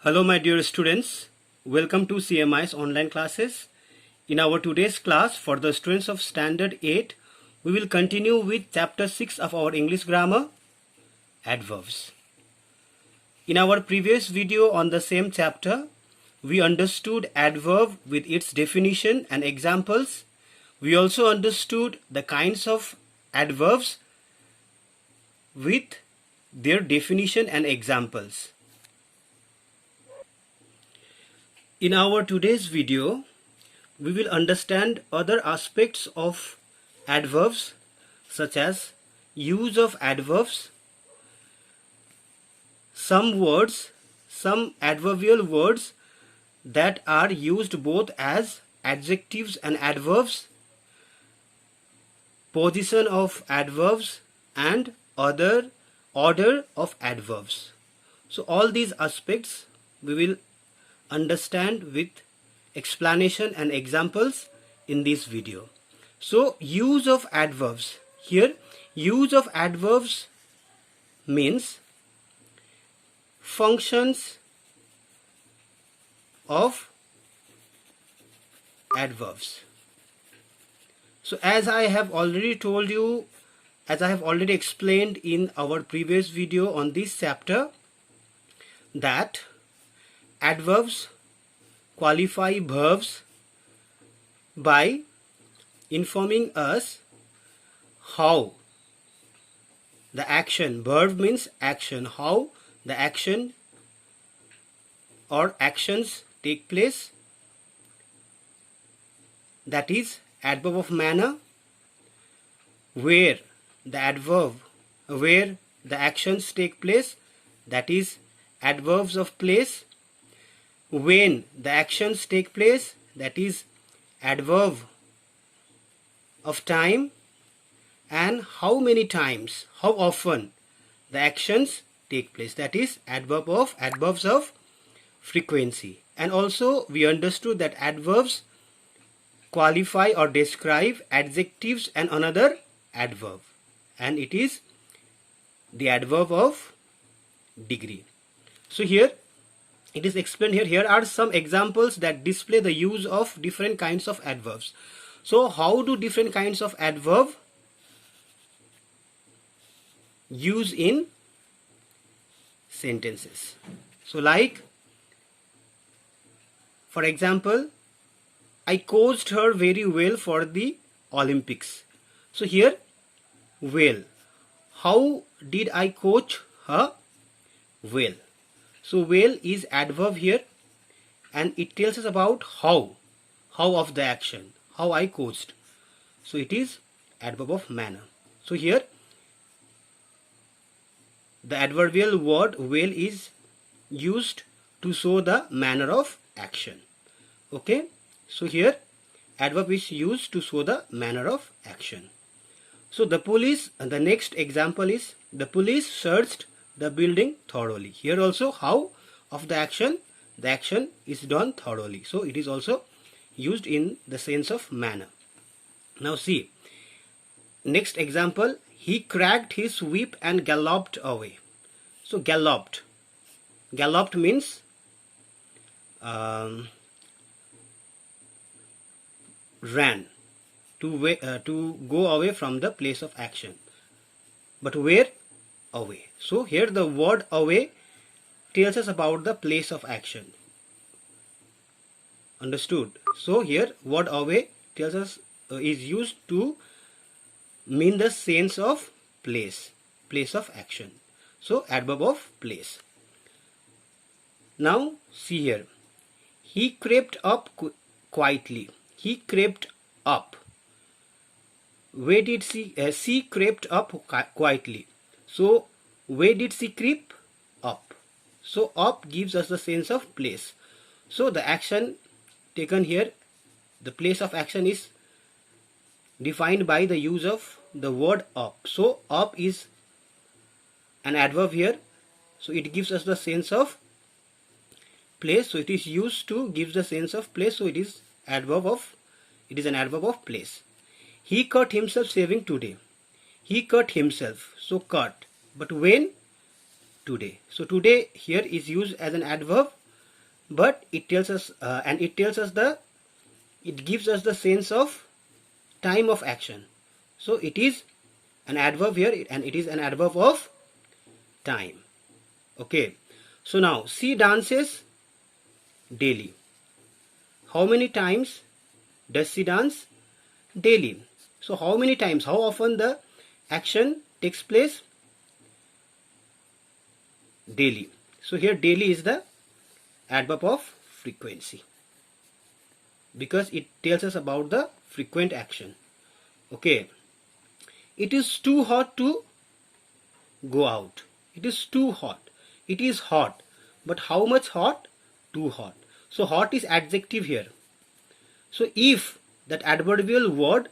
Hello my dear students, welcome to CMI's online classes. In our today's class for the students of Standard 8, we will continue with chapter 6 of our English grammar, adverbs. In our previous video on the same chapter, we understood adverb with its definition and examples. We also understood the kinds of adverbs with their definition and examples. In our today's video, we will understand other aspects of adverbs such as use of adverbs, some words, some adverbial words that are used both as adjectives and adverbs, position of adverbs and other order of adverbs. So all these aspects we will understand with explanation and examples in this video. So use of adverbs. Here use of adverbs means functions of adverbs. So as I have already told you, as I have already explained in our previous video on this chapter, that adverbs qualify verbs by informing us how the action, verb means action, how the action or actions take place, that is adverb of manner, where the actions take place, that is adverbs of place, when the actions take place, that is adverb of time, and how many times, how often the actions take place, that is adverbs of frequency. And also we understood that adverbs qualify or describe adjectives and another adverb, and it is the adverb of degree. So here it is explained here. Here are some examples that display the use of different kinds of adverbs. So how do different kinds of adverb use in sentences? So like, for example, I coached her very well for the Olympics. So here, well. How did I coach her? Well. So well is adverb here, and it tells us about how of the action, how I coached. So it is adverb of manner. So here the adverbial word well is used to show the manner of action. Okay, so here adverb is used to show the manner of action. So the police, and the next example is the police searched the building thoroughly. Here also how of the action is done thoroughly. So it is also used in the sense of manner. Now see, next example, he cracked his whip and galloped away. So galloped means ran, to go away from the place of action. But where? Away. So here the word away tells us about the place of action. Understood? So here word away tells us is used to mean the sense of place of action. So adverb of place. Now see here, he crept up quietly. He crept up. Where did she crept up quietly. So where did she creep? Up. So up gives us the sense of place. So the action taken here, the place of action is defined by the use of the word up. So up is an adverb here. So it gives us the sense of place. So it is used to give the sense of place. So it is an adverb of place. He cut himself shaving today. He cut himself. So cut. But when? Today. So today here is used as an adverb but it tells us it gives us the sense of time of action. So it is an adverb here, and it is an adverb of time. Okay, so now she dances daily. How many times does she dance? Daily. So how many times, how often the action takes place? Daily. So here daily is the adverb of frequency, because it tells us about the frequent action. Okay, it is too hot to go out. It is too hot. It is hot, but how much hot? Too hot. So hot is adjective here. So if that adverbial word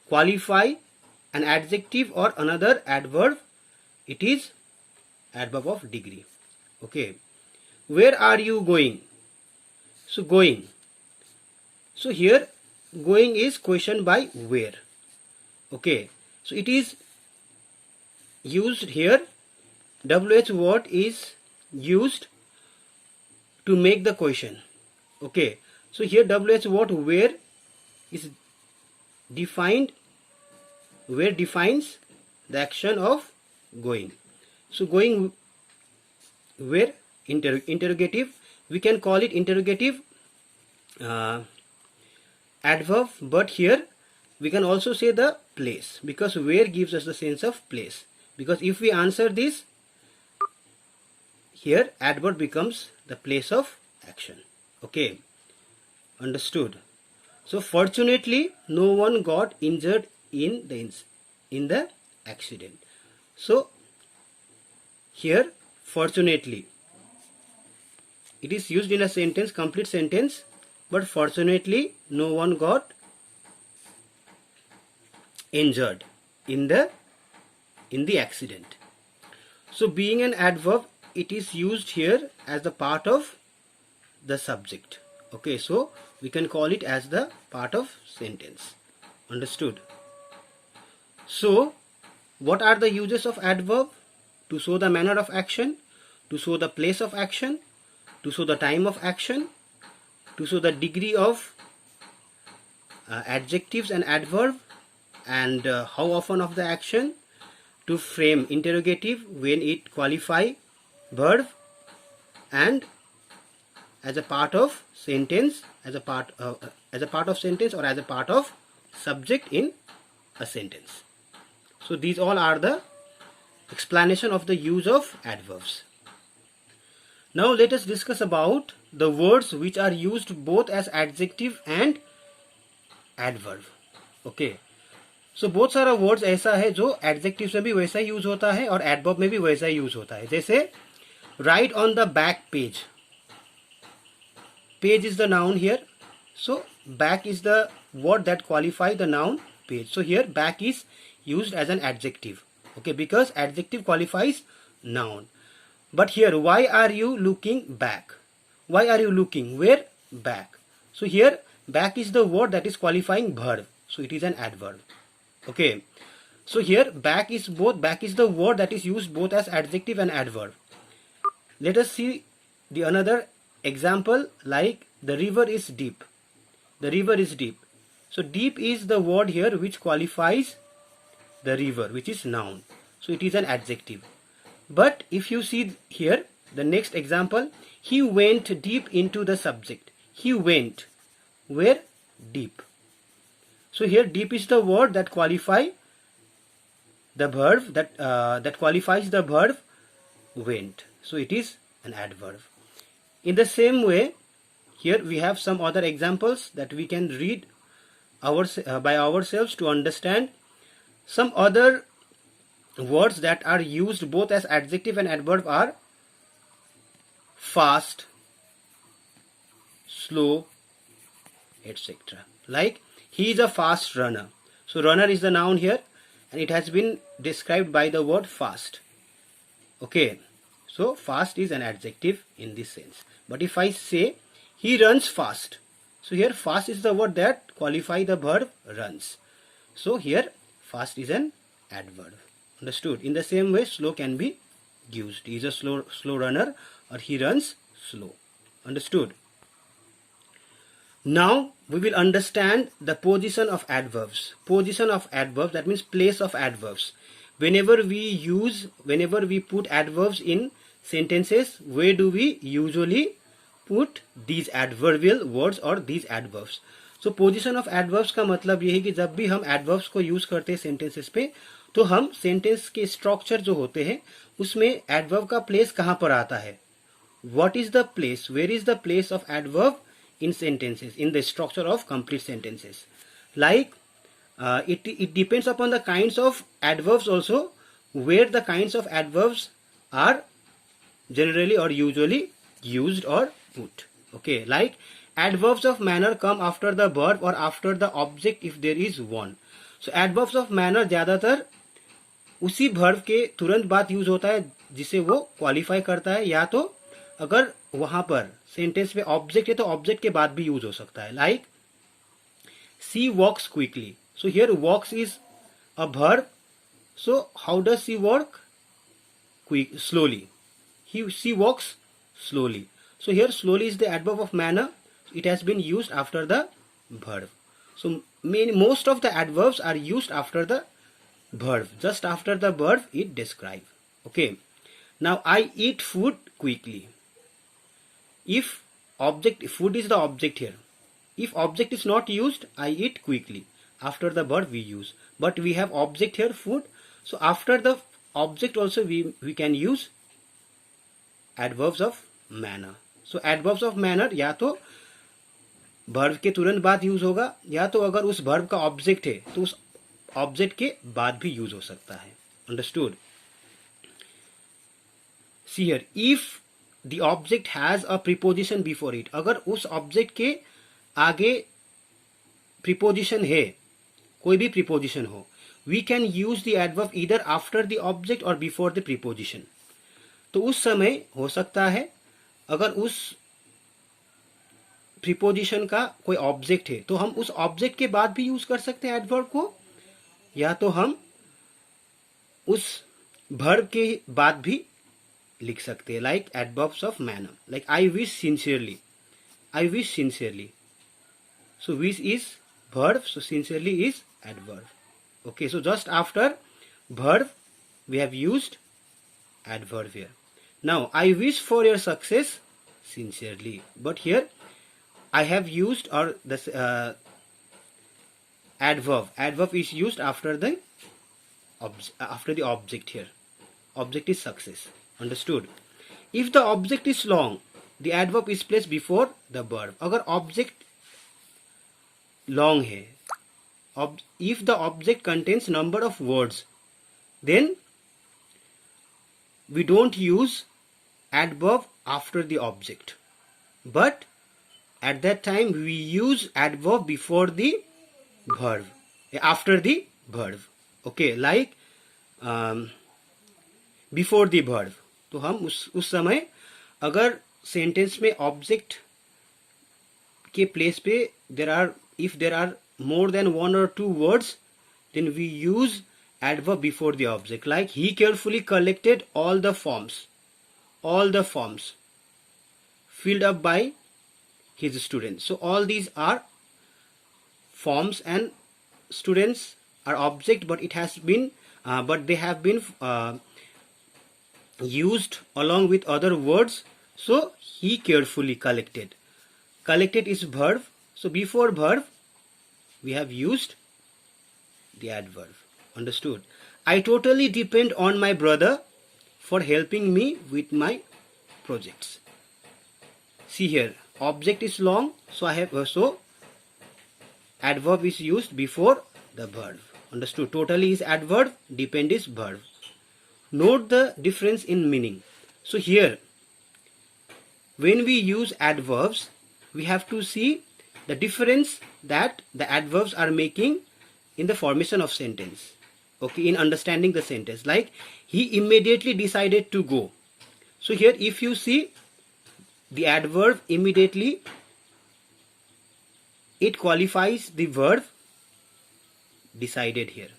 qualify an adjective or another adverb, it is adverb of degree. Okay, where are you going? So going. So here going is questioned by where. Okay, so it is used here. WH word is used to make the question. Okay, so here WH word where is defined. Where defines the action of going. So going where, interrogative. We can call it interrogative adverb, but here we can also say the place, because where gives us the sense of place. Because if we answer this, here adverb becomes the place of action. Okay, understood. So fortunately no one got injured in the accident. So here fortunately, it is used in a sentence, complete sentence, but fortunately no one got injured in the accident. So being an adverb, it is used here as the part of the subject. Okay, so we can call it as the part of sentence. Understood? So what are the uses of adverb? To show the manner of action, to show the place of action, to show the time of action, to show the degree of adjectives and adverb, and how often of the action, to frame interrogative when it qualify verb, and as a part of sentence, as a part of sentence, or as a part of subject in a sentence. So these all are the explanation of the use of adverbs. Now let us discuss about the words which are used both as adjective and adverb. Okay, so बहुत सारा words ऐसा है जो adjective में भी वैसा use होता है और एडवर्ब में भी वैसा यूज होता है. जैसे right on the back page. Page is the noun here. So back is the word that qualify the noun page. So here back is used as an adjective. Okay, because adjective qualifies noun. But here, why are you looking back? Why are you looking? Where? Back. So here back is the word that is qualifying verb. So it is an adverb. Okay. So here back is the word that is used both as adjective and adverb. Let us see the another example, like the river is deep. The river is deep. So deep is the word here which qualifies the river, which is noun. So it is an adjective. But if you see here the next example, he went deep into the subject. He went where? Deep. So here deep is the word that qualify the verb that qualifies the verb went. So it is an adverb. In the same way, here we have some other examples that we can read by ourselves to understand. Some other words that are used both as adjective and adverb are fast, slow, etc. Like he is a fast runner. So runner is the noun here and it has been described by the word fast. Okay, so fast is an adjective in this sense. But if I say he runs fast, so here fast is the word that qualify the verb runs. So here fast is an adverb. Understood? In the same way, slow can be used. He is a slow runner or he runs slow. Understood? Now we will understand the position of adverbs. Position of adverbs, that means place of adverbs. Whenever we put adverbs in sentences, where do we usually put these adverbial words or these adverbs? So position of adverbs का मतलब ये है कि जब भी हम adverbs को use करते हैं sentences पे, तो हम sentence के structure जो होते हैं उसमें adverb का place कहाँ पर आता है? What is the place? Where is the place of adverb in sentences, in the structure of complete sentences? Like it depends upon the kinds of adverbs also, where the kinds of adverbs are generally or usually used or put. Okay, like adverbs of manner come after the verb or after the object if there is one. So adverbs of manner ज़्यादातर उसी verb के तुरंत बाद use होता है जिसे वो qualify करता है, या तो अगर वहां पर सेंटेंस में ऑब्जेक्ट है तो ऑब्जेक्ट के बाद भी यूज हो सकता है. Like she walks quickly. So here walks is a verb. So how does she work? Quick, slowly. She walks slowly. So here slowly is the adverb of manner. It has been used after the verb. So most of the adverbs are used after the verb. Just after the verb it describes. Okay. Now I eat food quickly. If food is the object here. If object is not used, I eat quickly. After the verb we use. But we have object here, food. So after the object also we can use adverbs of manner. So adverbs of manner या तो verb के तुरंत बाद use होगा, या तो अगर उस verb का ऑब्जेक्ट है तो उस ऑब्जेक्ट के बाद भी यूज हो सकता है. Understood? See here, if the object has a preposition before it, अगर उस ऑब्जेक्ट के आगे preposition है, कोई भी preposition हो, we can use the adverb either after the object or before the preposition. तो उस समय हो सकता है अगर उस प्रीपोजिशन का कोई ऑब्जेक्ट है तो हम उस ऑब्जेक्ट के बाद भी यूज कर सकते हैं एडवर्ब को, या तो हम उस वर्ब के बाद भी लिख सकते हैं. Like adverbs of manner, like I wish sincerely. I wish sincerely. So wish is verb, so sincerely is adverb. Okay, so just after verb we have used adverb here. Now I wish for your success sincerely, but here I have used, or the adverb is used after the object here. Object is success. Understood? If the object is long, the adverb is placed before the verb. अगर object long है, if the object contains number of words, then we don't use adverb after the object, but at that time we use adverb before the verb, after the verb. Okay, like before the verb. तो हम उस समय अगर sentence में object के place पे if there are more than one or two words, then we use adverb before the object. Like he carefully collected all the forms filled up by his students. So all these are forms and students are object, but they have been used along with other words. So he carefully collected. Collected is verb. So before verb we have used the adverb. Understood? I totally depend on my brother for helping me with my projects. See here, object is long, so adverb is used before the verb. Understood? Totally is adverb, depend is verb. Note the difference in meaning. So here, when we use adverbs, we have to see the difference that the adverbs are making in the formation of sentence. Okay, in understanding the sentence. Like he immediately decided to go. So here if you see the adverb immediately, it qualifies the verb decided here.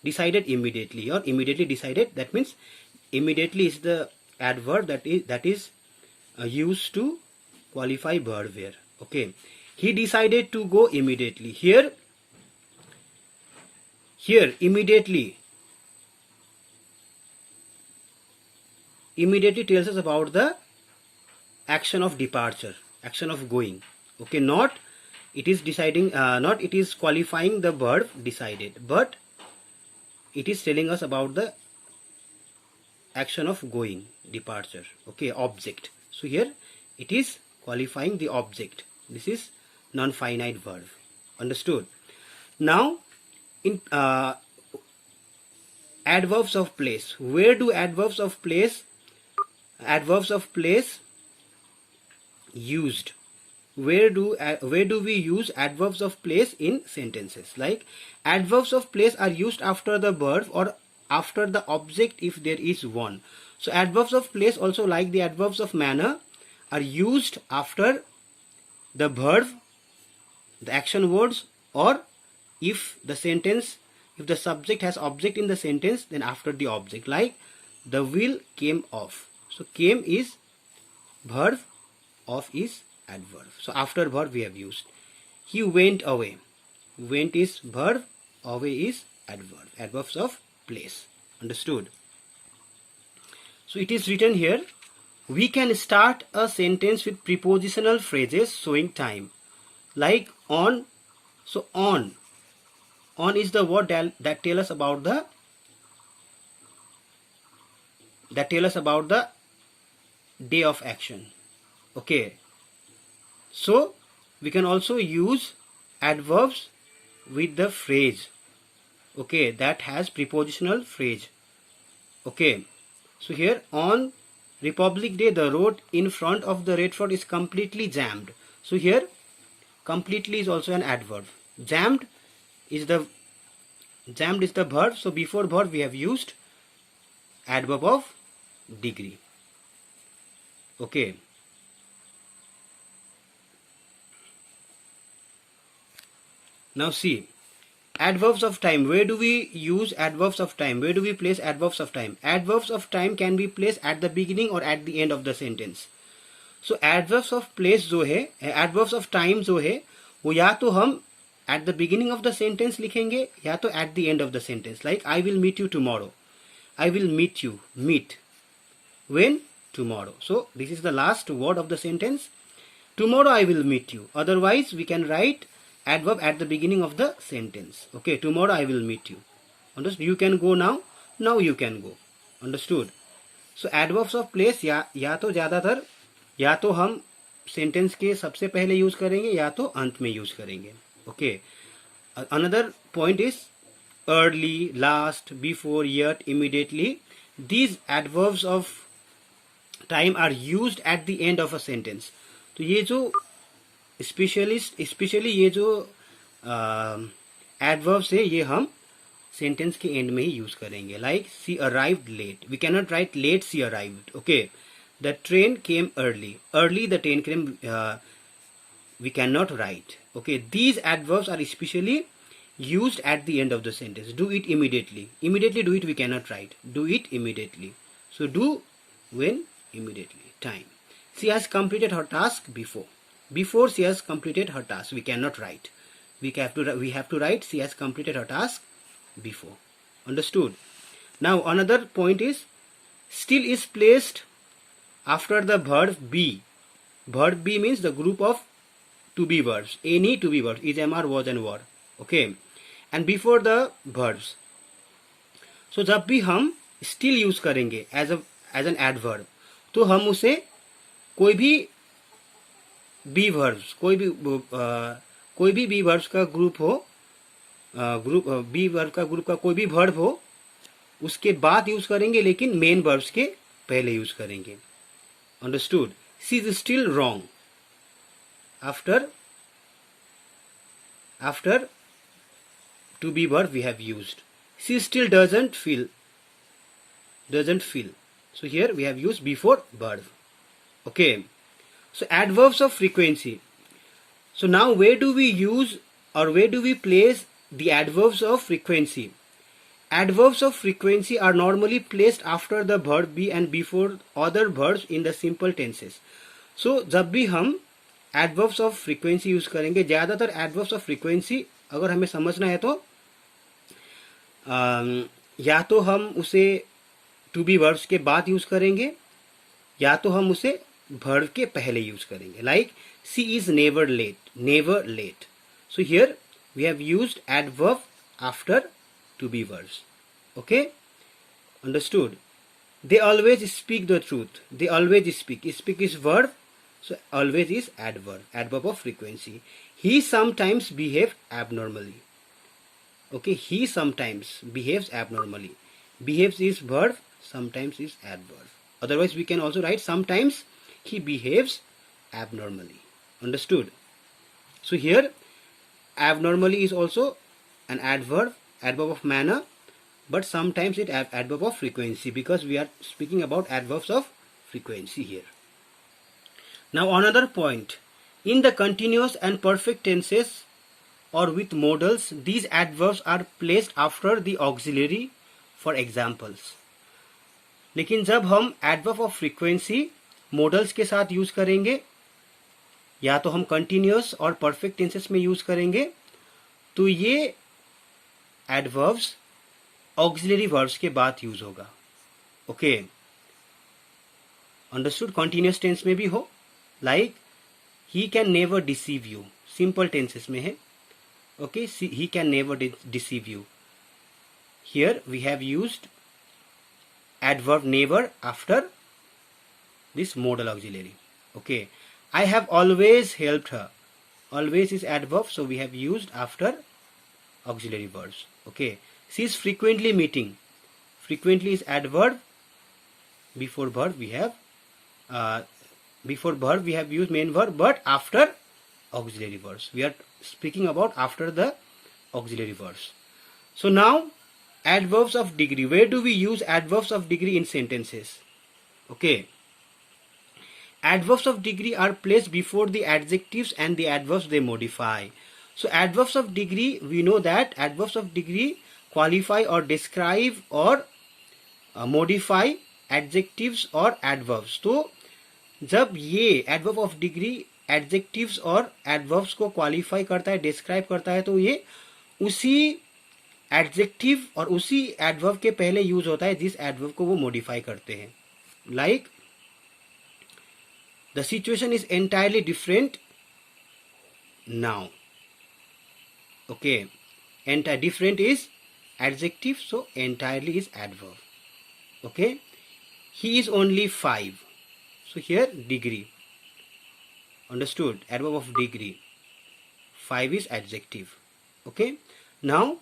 Decided immediately or immediately decided, that means immediately is the adverb that is used to qualify verb where. Okay, he decided to go immediately. Here immediately tells us about the action of departure, action of going. Okay, not it is deciding, not it is qualifying the verb decided, but it is telling us about the action of going, departure. Okay, object. So here it is qualifying the object. This is non-finite verb. Understood? Now in adverbs of place, where do adverbs of place used? Where do we use adverbs of place in sentences? Like, adverbs of place are used after the verb or after the object if there is one. So adverbs of place, also like the adverbs of manner, are used after the verb, the action words, or if the subject has object in the sentence, then after the object. Like, the wheel came off. So came is verb, off is adverb. So after verb we have used. He went away. Went is verb, away is adverb. Adverbs of place. Understood? So it is written here, we can start a sentence with prepositional phrases showing time. Like on. So on is the word that tell us about the day of action. Okay, so we can also use adverbs with the phrase, okay, that has prepositional phrase. Okay, so here, on Republic Day the road in front of the Red Fort is completely jammed. So here completely is also an adverb. Jammed is the verb. So before verb we have used adverb of degree. Okay, now see, adverbs of time. Where do we use adverbs of time? Where do we place adverbs of time? Adverbs of time can be placed at the beginning or at the end of the sentence. So adverbs of place जो है, adverbs of time जो है, वो या तो हम at the beginning of the sentence लिखेंगे या तो at the end of the sentence. Like, I will meet you tomorrow. I will meet you. Meet. When? Tomorrow. So this is the last word of the sentence. Tomorrow I will meet you. Otherwise we can write adverb at the beginning of the sentence. Okay, tomorrow I will meet you. Understood? You can go now. Now you can go. Understood? So adverbs of place या तो ज़्यादातर या तो हम sentence के सबसे पहले use करेंगे या तो अंत में यूज करेंगे. Okay. Another point is early, last, before, yet, immediately. These adverbs of time are used at the end of a sentence. तो ये जो स्पेशली ये जो adverbs है, ये हम सेंटेंस के एंड में ही यूज करेंगे. Like, she arrived late. We can not write late she arrived. Okay, the train came early. Early the train came, we cannot write. Okay, these adverbs are especially used at the end of the sentence. Do it immediately. Immediately do it, we cannot write. Do it immediately. So do, when, immediately. Time. She has completed her task before. Before she has completed her task, we cannot write. We have to write she has completed her task before. Understood? Now another point is, still is placed after the verb be. Verb be means the group of to be verbs. Any to be verbs is, am, are, was and were. Okay, and before the verbs. So जब भी हम still use करेंगे as an adverb, तो हम उसे कोई भी be verbs, कोई भी be verbs का ग्रुप हो, be verb का ग्रुप का कोई भी verb हो, उसके बाद यूज करेंगे, लेकिन मेन verbs के पहले यूज करेंगे. Understood? She is still wrong. After to be verb we have used. She still doesn't feel. So here we have used before verb. Okay. So adverbs of frequency. So now where do we use or where do we place the adverbs of frequency? Adverbs of frequency are normally placed after the verb be and before other verbs in the simple tenses. So जब भी हम adverbs of frequency use करेंगे। ज्यादातर adverbs of frequency अगर हमें समझना है तो या तो हम उसे टू बी वर्ब्स के बाद यूज करेंगे या तो हम उसे वर्ब के पहले यूज करेंगे। Like she is never late, never late. So here we have used adverb after to be verbs. Okay, understood. They always speak the truth. They always speak. Speak is verb, so always is adverb. Adverb of frequency. He sometimes behaves abnormally. Okay, he sometimes behaves abnormally. Behaves is verb, sometimes is adverb. Otherwise, we can also write sometimes he behaves abnormally. Understood? So here, abnormally is also an adverb, adverb of manner. But sometimes it adverb of frequency because we are speaking about adverbs of frequency here. Now another point, in the continuous and perfect tenses or with modals, these adverbs are placed after the auxiliary for examples. लेकिन जब हम adverb of frequency modals के साथ use करेंगे या तो हम continuous और perfect tenses में यूज करेंगे तो ये adverbs ऑक्सिलरी वर्ब्स के बाद यूज होगा। Okay, understood. कॉन्टिन्यूअस टेंस में भी हो, like he can never deceive you, simple tenses में है। Okay, he can never deceive you. Here we have used adverb never after this modal auxiliary. Okay, I have always helped her, always is adverb, so we have used after auxiliary verbs. Okay, she is frequently meeting. Frequently is adverb. Before verb we have used main verb, but after auxiliary verbs. We are speaking about after the auxiliary verbs. So now adverbs of degree. Where do we use adverbs of degree in sentences? Okay. Adverbs of degree are placed before the adjectives and the adverbs they modify. So adverbs of degree, we know that adverbs of degree qualify or describe or modify adjectives और adverbs. तो जब ये adverb of degree adjectives और adverbs को qualify करता है, describe करता है, तो ये उसी adjective और उसी adverb के पहले यूज होता है जिस adverb को वो modify करते हैं। Like the situation is entirely different now. Okay, different is adjective, so entirely is adverb. Okay, he is only 5, so here degree. Understood? Adverb of degree. 5 is adjective. Okay, now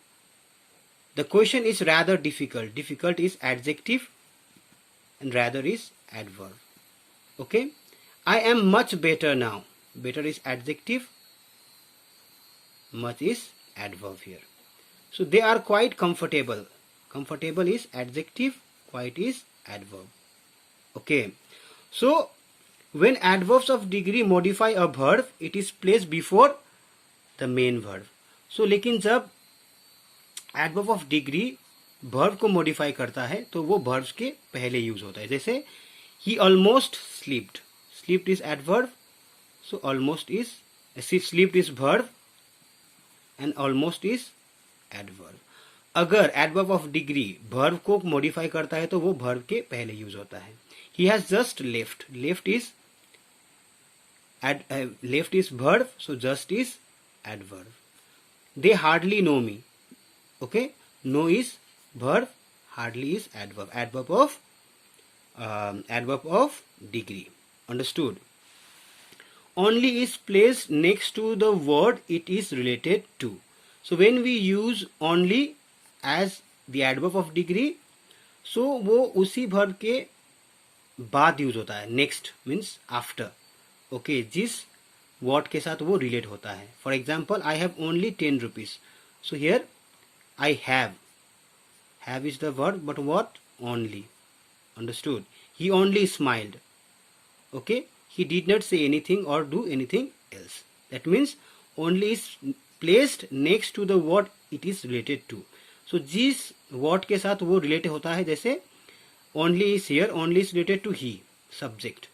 the question is rather difficult. Difficult is adjective and rather is adverb. Okay, I am much better now. Better is adjective, much is adverb here. So they are quite comfortable. Comfortable is adjective, quite is adverb. Okay, so when adverbs of degree modify a verb, it is placed before the main verb. So लेकिन जब adverb of degree verb को modify करता है तो वो verbs के पहले use होता है। जैसे he almost slept. Slept is adverb, so almost is slept is verb and almost is adverb. अगर adverb of degree verb को modify करता है तो वो verb के पहले यूज होता है। He has just left. Left is verb, so just is adverb. They hardly know me. Okay, know is verb, hardly is adverb. Adverb of degree. Understood? Only is placed next to the word it is related to. So when we use only as the adverb of degree, so वो उसी verb के बाद use होता है। next means after. Okay, जिस word के साथ वो relate होता है। For example, I have only 10 rupees. So here I have. Have is the verb, but what? Only. Understood? He only smiled. Okay, he did not say anything or do anything else. That means only is placed next to the word it is related to. So जिस word के साथ वो related होता है, जैसे only is here, only is related to he, subject.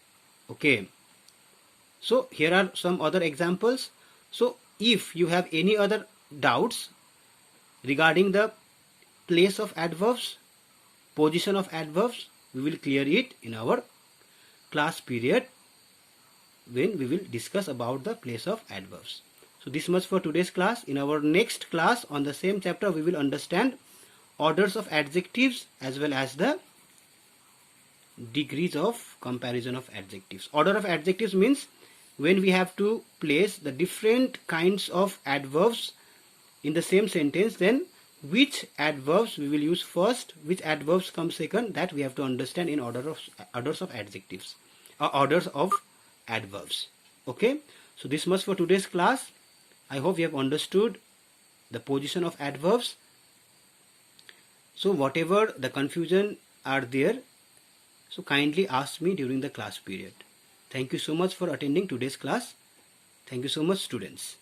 Okay, So here are some other examples. So if you have any other doubts regarding the place of adverbs, position of adverbs, we will clear it in our class period when we will discuss about the place of adverbs. So this much for today's class. In our next class on the same chapter, we will understand orders of adjectives as well as the degrees of comparison of adjectives. Order of adjectives means when we have to place the different kinds of adverbs in the same sentence, then which adverbs we will use first, which adverbs come second, that we have to understand in orders of adjectives or orders of adverbs. Okay, so this much for today's class. I hope you have understood the position of adverbs. So whatever the confusion are there, so kindly ask me during the class period. Thank you so much for attending today's class. Thank you so much, students.